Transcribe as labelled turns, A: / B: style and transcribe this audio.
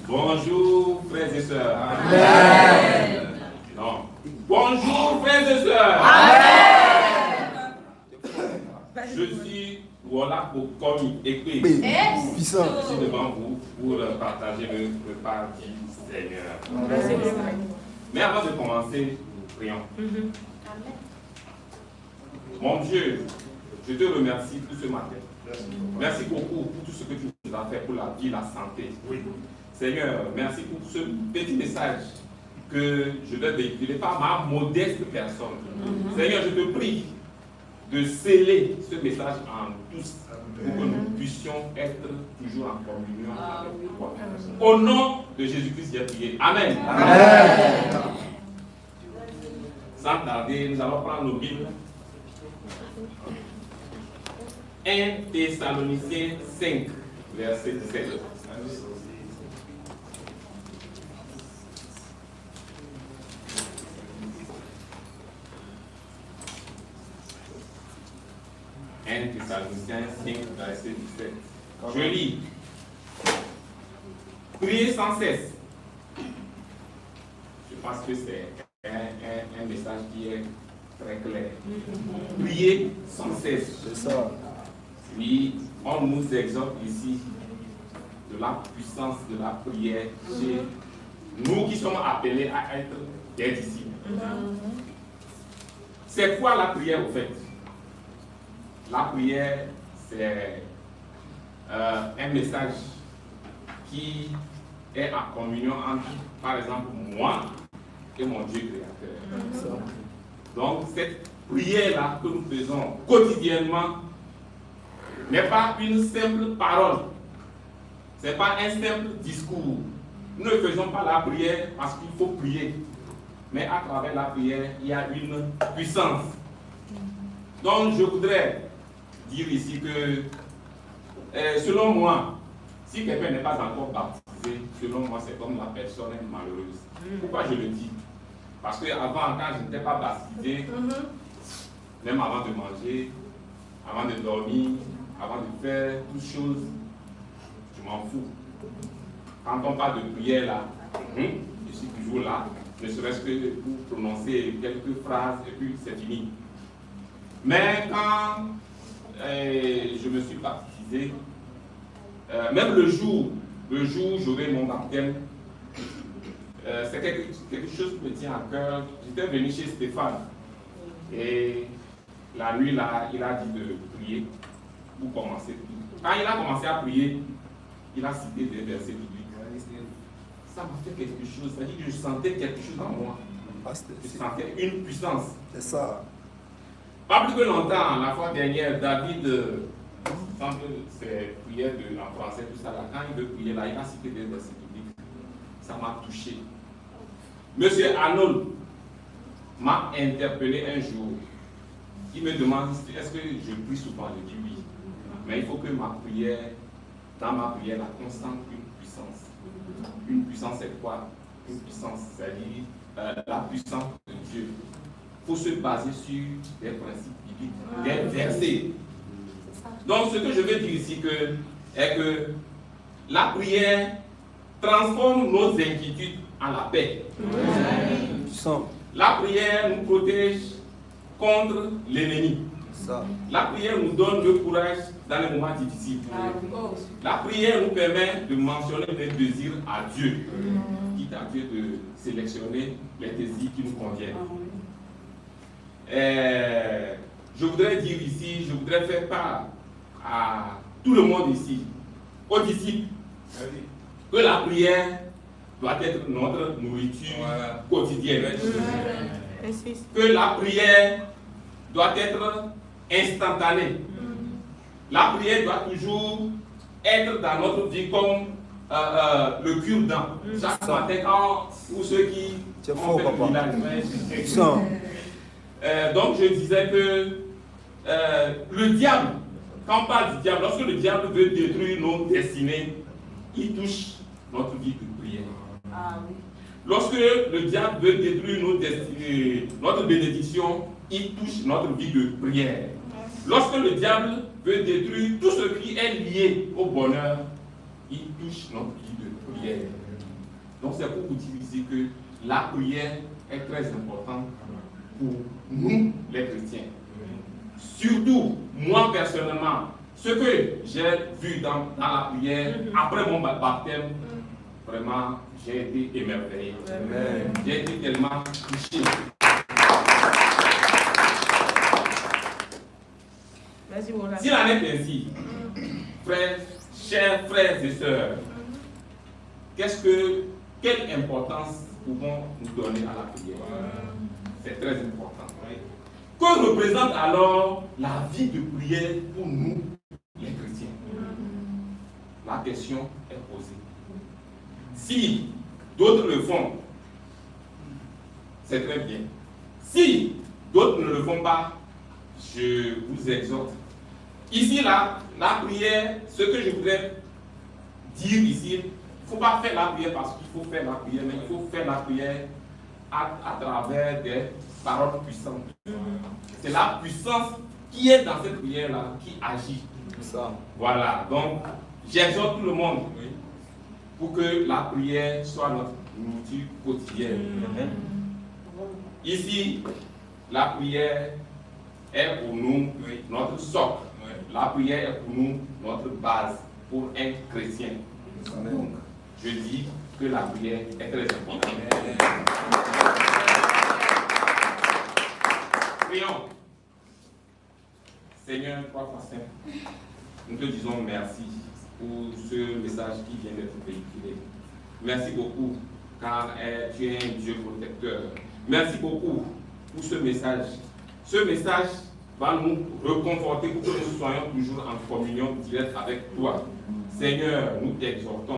A: Bonjour, frères et sœurs. Amen. Non. Bonjour, frères et sœurs. Amen. Je suis voilà pour comme épée. Je suis devant vous pour partager le repas du Seigneur. Mais avant de commencer, prions. Mon Dieu, je te remercie pour ce matin. Merci beaucoup pour tout ce que tu nous as fait pour la vie, la santé. Seigneur, merci pour ce petit message que je vais véhiculer par ma modeste personne. Seigneur, je te prie de sceller ce message en tous pour que nous puissions être toujours en communion avec toi. Au nom de Jésus-Christ, j'ai prié. Amen. Amen. Sans tarder, nous allons prendre nos Bibles. 1 Thessaloniciens 5, verset 17. Thessaloniciens 5, verset 17. Je lis. Priez sans cesse. Je pense que c'est un message qui est très clair. Priez sans cesse. C'est ça. Oui, on nous exhorte ici de la puissance de la prière chez nous qui sommes appelés à être des disciples. C'est quoi la prière au fait? La prière, c'est un message qui est en communion entre, par exemple, moi et mon Dieu créateur. Donc, cette prière-là que nous faisons quotidiennement n'est pas une simple parole. Ce n'est pas un simple discours. Nous ne faisons pas la prière parce qu'il faut prier. Mais à travers la prière, il y a une puissance. Donc, je voudrais dire ici que, selon moi, si quelqu'un n'est pas encore baptisé, selon moi, c'est comme la personne est malheureuse. Pourquoi je le dis? Parce qu'avant, quand je n'étais pas baptisé, même avant de manger, avant de dormir, avant de faire toutes choses, je m'en fous. Quand on parle de prière là, je suis toujours là, ne serait-ce que pour prononcer quelques phrases et puis c'est fini. Mais quand je me suis baptisé, même le jour où j'aurai mon baptême, c'est quelque chose qui me tient à cœur. J'étais venu chez Stéphane et la nuit là, il a dit de prier pour commencer. Quand il a commencé à prier, il a cité des versets bibliques. Ça m'a fait quelque chose, c'est-à-dire que je sentais quelque chose en moi. Je sentais une puissance. C'est ça. Pas plus que longtemps, la fois dernière, David, semble ses prières en français, tout ça là, quand il veut prier là, il a cité des versets bibliques. Ça m'a touché. Monsieur Arnold m'a interpellé un jour. Il me demande est-ce que je prie souvent? Je dis oui. Mais il faut que ma prière, dans ma prière, la constante une puissance. Une puissance, c'est quoi? Une puissance, c'est-à-dire la puissance de Dieu. Il faut se baser sur des principes bibliques, des versets. Donc, ce que je veux dire ici est que la prière transforme nos inquiétudes en la paix. La prière nous protège contre l'ennemi. La prière nous donne le courage dans les moments difficiles. La prière nous permet de mentionner les désirs à Dieu, quitte à Dieu de sélectionner les désirs qui nous conviennent. Je voudrais dire ici, je voudrais faire part à tout le monde ici, aux disciples, que la prière doit être notre nourriture quotidienne. Que la prière doit être instantanée. La prière doit toujours être dans notre vie comme le cure-dent. Chaque matin, quand pour ceux qui ont fait le village. Donc je disais que le diable, quand on parle du diable, lorsque le diable veut détruire nos destinées, il touche notre vie de prière. Lorsque le diable veut détruire nos destinées, notre bénédiction, il touche notre vie de prière. Lorsque le diable veut détruire tout ce qui est lié au bonheur, il touche notre vie de prière. Donc c'est pour vous dire ici que la prière est très importante pour nous, les chrétiens. Surtout, moi personnellement, ce que j'ai vu dans la prière, après mon baptême, vraiment, j'ai été émerveillé. J'ai été tellement touché. S'il en est ainsi, chers frères et sœurs, quelle importance pouvons-nous donner à la prière? C'est très important. Que représente alors la vie de prière pour nous, les chrétiens? La question est posée. Si d'autres le font, c'est très bien. Si d'autres ne le font pas, je vous exhorte. Ici, la prière, ce que je voudrais dire ici, il ne faut pas faire la prière parce qu'il faut faire la prière, mais il faut faire la prière à travers des paroles puissantes. C'est la puissance qui est dans cette prière-là qui agit. Voilà, donc j'exhorte tout le monde pour que la prière soit notre nourriture quotidienne. Ici, la prière est pour nous notre socle. La prière est pour nous notre base pour un chrétien. Donc, je dis que la prière est très importante. Prions. Seigneur, toi, Saint, nous te disons merci pour ce message qui vient d'être véhiculé. Merci beaucoup, car tu es un Dieu protecteur. Merci beaucoup pour ce message. Ce message va nous reconforter pour que nous soyons toujours en communion directe avec toi. Seigneur, nous t'exhortons.